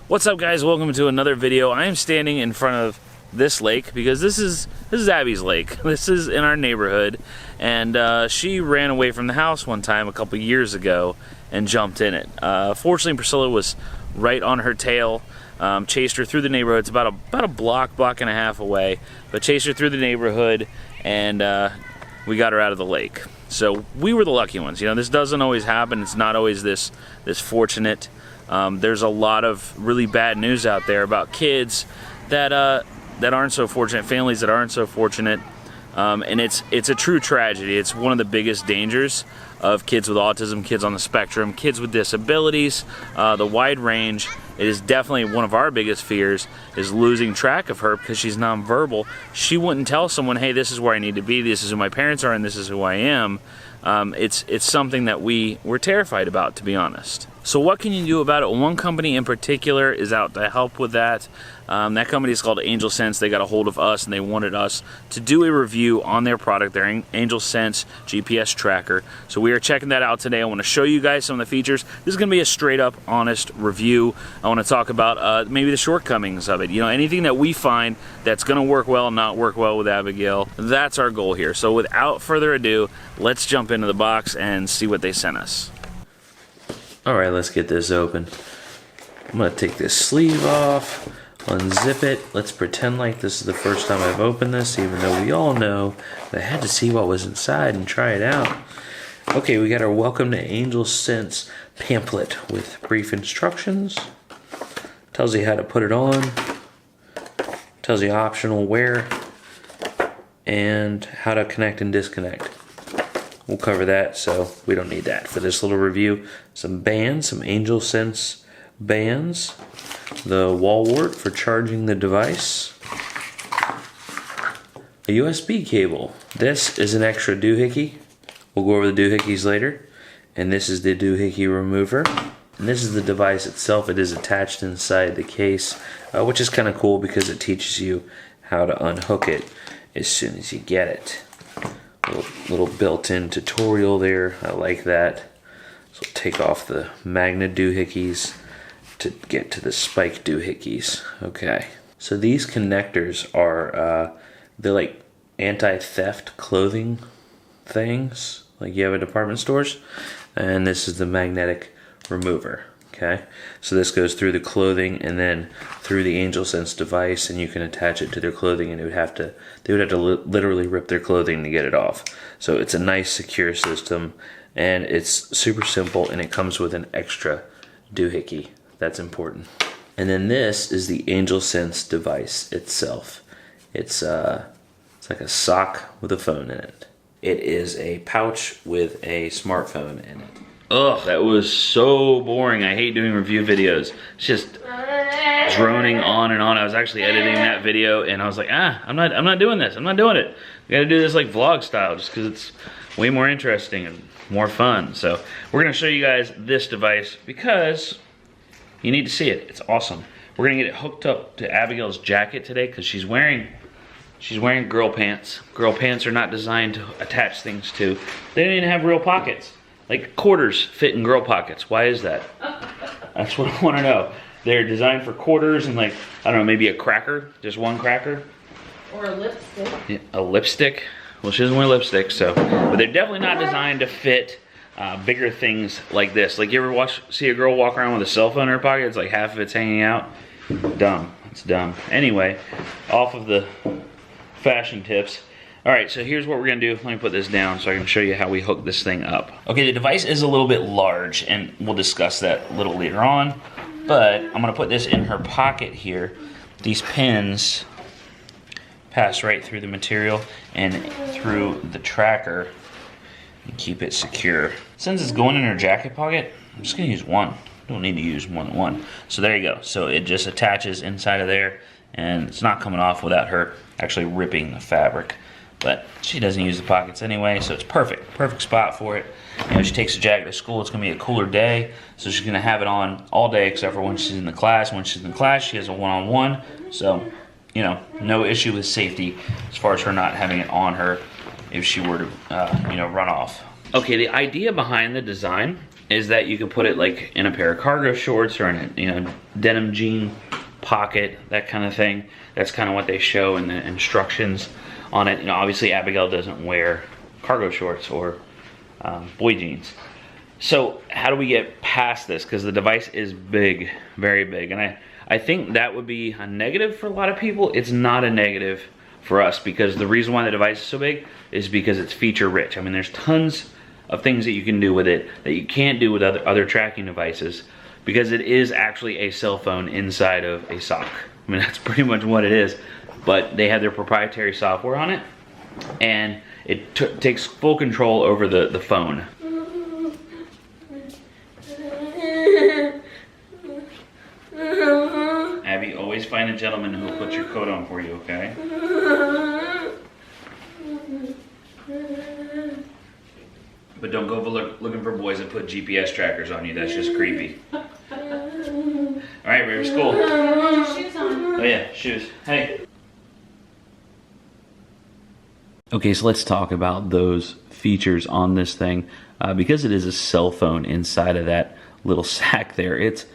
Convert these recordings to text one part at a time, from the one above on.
What's up, guys? Welcome to another video. I am standing in front of this lake because this is Abby's lake. This is in our neighborhood, and she ran away from the house one time a couple years ago and jumped in it. Fortunately, Priscilla was right on her tail, chased her through the neighborhood. It's about a block and a half away, but chased her through the neighborhood, and we got her out of the lake. So we were the lucky ones. You know, this doesn't always happen. It's not always this fortunate. There's a lot of really bad news out there about kids that aren't so fortunate, families that aren't so fortunate, and it's a true tragedy. It's one of the biggest dangers of kids with autism, kids on the spectrum, kids with disabilities, the wide range. It is definitely one of our biggest fears, is losing track of her because she's nonverbal. She wouldn't tell someone, hey, this is where I need to be, this is who my parents are, and this is who I am. It's something that we're terrified about, to be honest. So what can you do about it? One company in particular is out to help with that. That company is called AngelSense. They got a hold of us and they wanted us to do a review on their product, their AngelSense GPS tracker. So we are checking that out today. I want to show you guys some of the features. This is going to be a straight up honest review. I want to talk about maybe the shortcomings of it. You know, anything that we find that's going to work well and not work well with Abigail. That's our goal here. So without further ado, let's jump into the box and see what they sent us. Alright, let's get this open. I'm going to take this sleeve off, unzip it. Let's pretend like this is the first time I've opened this, even though we all know that I had to see what was inside and try it out. Okay, we got our Welcome to AngelSense pamphlet with brief instructions. Tells you how to put it on. Tells you optional wear. And how to connect and disconnect. We'll cover that, so we don't need that for this little review. Some bands, some AngelSense bands. The wall wart for charging the device. A USB cable. This is an extra doohickey. We'll go over the doohickeys later. And this is the doohickey remover. And this is the device itself. It is attached inside the case, which is kind of cool because it teaches you how to unhook it as soon as you get it. Little built-in tutorial there. I like that. So take off the magnet doohickeys to get to the spike doohickeys. Okay. So these connectors are they're like anti-theft clothing things, like you have at department stores. And this is the magnetic remover. Okay. So this goes through the clothing and then through the AngelSense device, and you can attach it to their clothing, and they would have to literally rip their clothing to get it off. So it's a nice secure system, and it's super simple, and it comes with an extra doohickey. That's important. And then this is the AngelSense device itself. It's like a sock with a phone in it. It is a pouch with a smartphone in it. Ugh, that was so boring. I hate doing review videos. It's just droning on and on. I was actually editing that video and I was like, I'm not doing this. I'm not doing it. We gotta do this like vlog style just because it's way more interesting and more fun. So we're gonna show you guys this device because you need to see it. It's awesome. We're gonna get it hooked up to Abigail's jacket today because she's wearing girl pants. Girl pants are not designed to attach things to. They don't even have real pockets. Like quarters fit in girl pockets. Why is that? That's what I want to know. They're designed for quarters and, like, I don't know, maybe a cracker, just one cracker. Or a lipstick. Yeah, a lipstick. Well, she doesn't wear lipstick, so. But they're definitely not designed to fit bigger things like this. Like, you ever see a girl walk around with a cell phone in her pocket? It's like half of it's hanging out. Dumb. It's dumb. Anyway, off of the fashion tips. Alright, so here's what we're going to do. Let me put this down so I can show you how we hook this thing up. Okay, the device is a little bit large, and we'll discuss that a little later on. But I'm going to put this in her pocket here. These pins pass right through the material and through the tracker and keep it secure. Since it's going in her jacket pocket, I'm just going to use one. Don't need to use more than one. So there you go. So it just attaches inside of there, and it's not coming off without her actually ripping the fabric. But she doesn't use the pockets anyway, so it's perfect. Perfect spot for it. You know, she takes the jacket to school. It's going to be a cooler day, so she's going to have it on all day except for when she's in the class. When she's in class, she has a one-on-one. So, you know, no issue with safety as far as her not having it on her if she were to, you know, run off. Okay, the idea behind the design is that you can put it like in a pair of cargo shorts or in a, you know, denim jean pocket, that kind of thing. That's kind of what they show in the instructions on it. You know, obviously Abigail doesn't wear cargo shorts or boy jeans. So how do we get past this? Because the device is big, very big, and I think that would be a negative for a lot of people. It's not a negative for us, because the reason why the device is so big is because it's feature rich. I mean, there's tons of things that you can do with it that you can't do with other tracking devices, because it is actually a cell phone inside of a sock. I mean, that's pretty much what it is, but they have their proprietary software on it, and it takes full control over the phone. Abby, always find a gentleman who will put your coat on for you, okay? But don't go looking for boys that put GPS trackers on you. That's just creepy. All right, ready for school? Put your shoes on. Oh yeah, shoes. Hey. Okay, so let's talk about those features on this thing. Because it is a cell phone inside of that little sack there, it's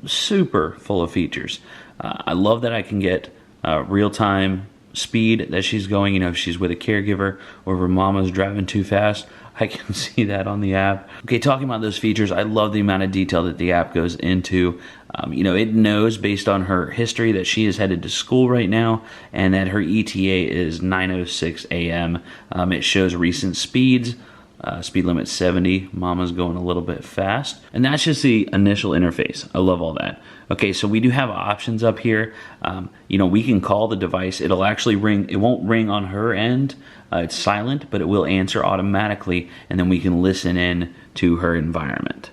super full of features. I love that I can get real-time speed that she's going. You know, if she's with a caregiver or if her mama's driving too fast, I can see that on the app. Okay, talking about those features, I love the amount of detail that the app goes into. You know, it knows based on her history that she is headed to school right now and that her ETA is 9:06 a.m. It shows recent speeds. Speed limit 70, mama's going a little bit fast. And that's just the initial interface. I love all that. Okay, so we do have options up here. You know, we can call the device. It'll actually ring. It won't ring on her end. It's silent, but it will answer automatically, and then we can listen in to her environment.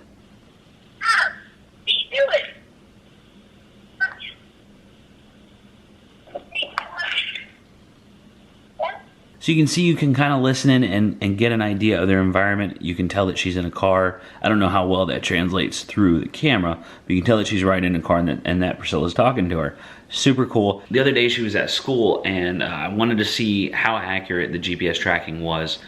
So you can see, you can kind of listen in and get an idea of their environment. You can tell that she's in a car. I don't know how well that translates through the camera, but you can tell that she's riding in a car and that Priscilla's talking to her. Super cool. The other day she was at school, and I wanted to see how accurate the GPS tracking was,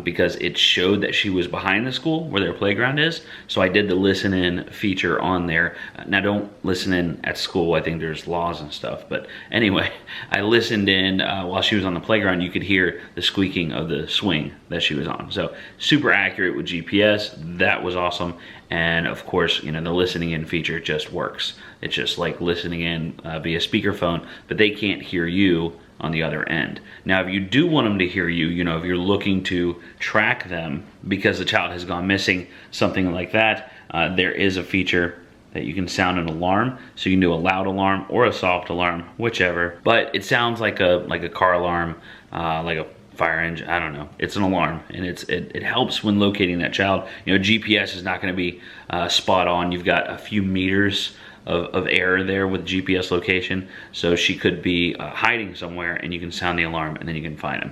because it showed that she was behind the school where their playground is. So I did the listen in feature on there. Now don't listen in at school. I think there's laws and stuff. But anyway, I listened in while she was on the playground. You could hear the squeaking of the swing that she was on. So super accurate with GPS. That was awesome. And of course, you know, the listening in feature just works. It's just like listening in via speakerphone, but they can't hear you on the other end. Now, if you do want them to hear you, you know, if you're looking to track them because the child has gone missing, something like that, there is a feature that you can sound an alarm. So you can do a loud alarm or a soft alarm, whichever. But it sounds like a car alarm, like a fire engine. I don't know. It's an alarm, and it helps when locating that child. You know, GPS is not going to be spot on. You've got a few meters of error there with GPS location, so she could be hiding somewhere, and you can sound the alarm, and then you can find him.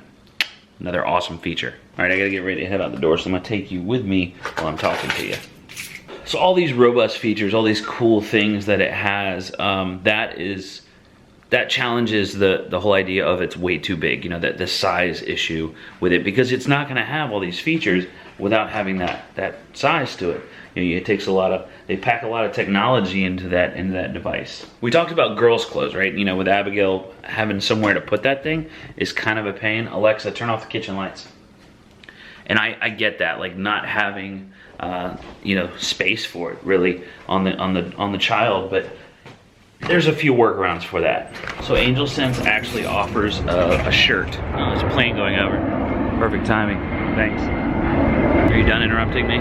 Another awesome feature. All right, I gotta get ready to head out the door, so I'm gonna take you with me while I'm talking to you. So all these robust features, all these cool things that it has, that challenges the whole idea of it's way too big, you know, that the size issue with it, because it's not gonna have all these features without having that size to it. You know, it takes they pack a lot of technology into that device. We talked about girls' clothes, right? You know, with Abigail, having somewhere to put that thing is kind of a pain. Alexa, turn off the kitchen lights. And I get that, like not having you know, space for it really on the child, but there's a few workarounds for that. So AngelSense actually offers a shirt. There's a plane going over. Perfect timing. Thanks. Are you done interrupting me?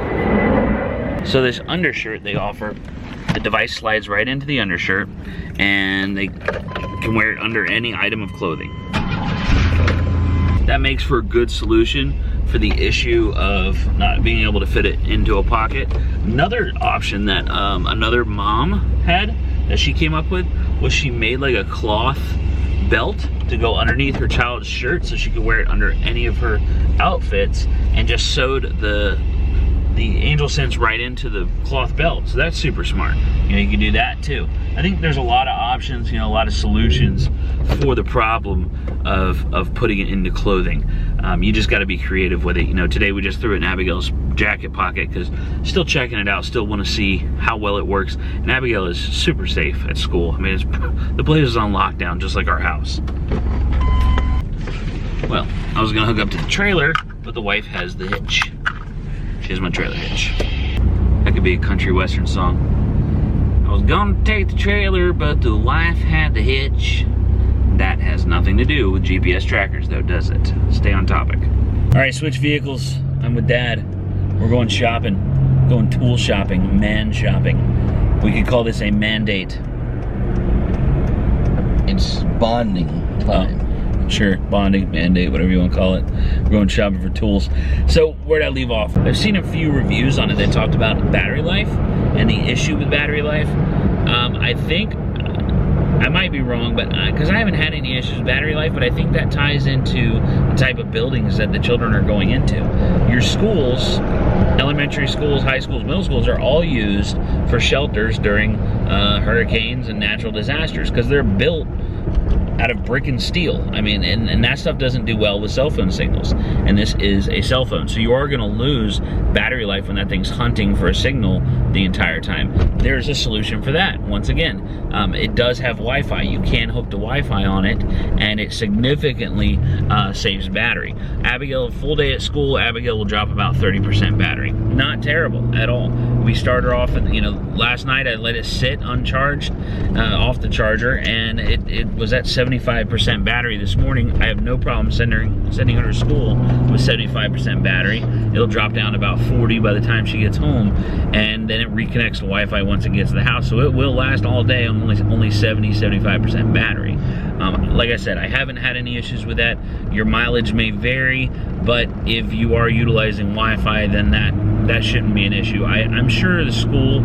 So this undershirt they offer, the device slides right into the undershirt, and they can wear it under any item of clothing. That makes for a good solution for the issue of not being able to fit it into a pocket. Another option that another mom had that she came up with was she made like a cloth belt to go underneath her child's shirt so she could wear it under any of her outfits, and just sewed the AngelSense right into the cloth belt. So that's super smart. You know, you can do that too. I think there's a lot of options, you know, a lot of solutions for the problem of putting it into clothing. You just got to be creative with it. You know, today we just threw it in Abigail's jacket pocket because still checking it out, still want to see how well it works. And Abigail is super safe at school. I mean, the place is on lockdown, just like our house. Well, I was gonna hook up to the trailer, but the wife has the hitch. She has my trailer hitch. That could be a country western song. I was gonna take the trailer, but the wife had the hitch. That has nothing to do with GPS trackers though, does it? Stay on topic. All right, switch vehicles. I'm with Dad. We're going shopping. Going tool shopping, man shopping. We could call this a mandate. It's bonding time. Oh, sure, bonding, mandate, whatever you want to call it. We're going shopping for tools. So where'd I leave off? I've seen a few reviews on it that talked about battery life and the issue with battery life. I think I might be wrong, but because I haven't had any issues with battery life, but I think that ties into the type of buildings that the children are going into. Your schools, elementary schools, high schools, middle schools, are all used for shelters during hurricanes and natural disasters because they're built out of brick and steel. I mean, and that stuff doesn't do well with cell phone signals. And this is a cell phone. So you are gonna lose battery life when that thing's hunting for a signal the entire time. There's a solution for that. Once again, it does have Wi-Fi. You can hook to Wi-Fi on it, and it significantly saves battery. Abigail, full day at school, Abigail will drop about 30% battery. Not terrible at all. We started off, last night I let it sit uncharged off the charger, and it was at 75% battery this morning. I have no problem sending her to school with 75% battery. It'll drop down to about 40 by the time she gets home, and then it reconnects to Wi-Fi once it gets to the house. So it will last all day on only 75% battery. Like I said, I haven't had any issues with that. Your mileage may vary, but if you are utilizing Wi-Fi, then that shouldn't be an issue. I'm sure the school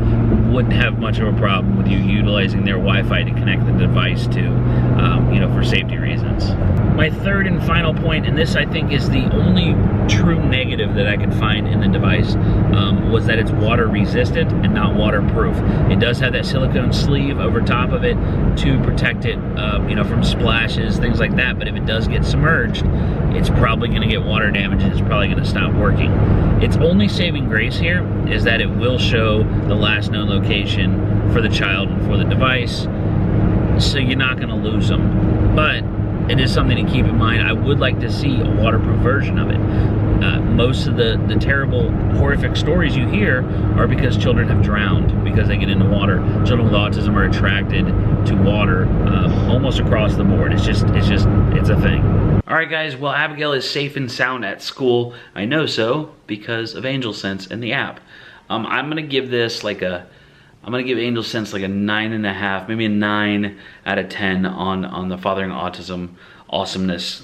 wouldn't have much of a problem with you utilizing their Wi-Fi to connect the device to, for safety reasons. My third and final point, and this I think is the only true negative that I could find in the device, was that it's water resistant and not waterproof. It does have that silicone sleeve over top of it to protect it, from splashes, things like that, but if it does get submerged, it's probably gonna get water damage and it's probably gonna stop working. Its only saving grace here is that it will show the last known location for the child and for the device, so you're not gonna lose them. But it is something to keep in mind. I would like to see a waterproof version of it. Most of the terrible, horrific stories you hear are because children have drowned because they get into water. Children with autism are attracted to water almost across the board. It's a thing. All right, guys. Well, Abigail is safe and sound at school. I know so because of AngelSense and the app. I'm gonna give this I'm gonna give AngelSense like a 9.5, maybe a 9 out of 10 on the Fathering Autism awesomeness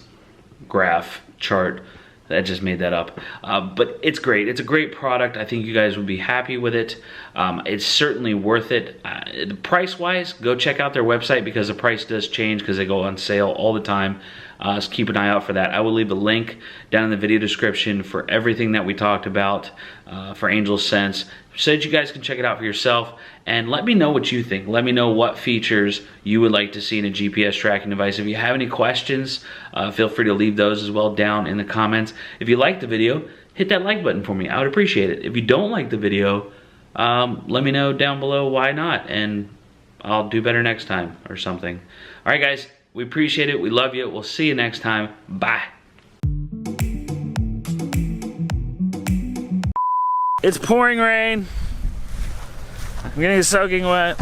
graph chart. I just made that up, but it's great. It's a great product. I think you guys would be happy with it. It's certainly worth it. Price-wise, go check out their website because the price does change because they go on sale all the time. So keep an eye out for that. I will leave a link down in the video description for everything that we talked about for AngelSense, so that you guys can check it out for yourself and let me know what you think. Let me know what features you would like to see in a GPS tracking device. If you have any questions, feel free to leave those as well down in the comments. If you like the video, hit that like button for me. I would appreciate it. If you don't like the video, let me know down below why not, and I'll do better next time or something. All right, guys, we appreciate it. We love you. We'll see you next time. Bye. It's pouring rain. I'm getting soaking wet.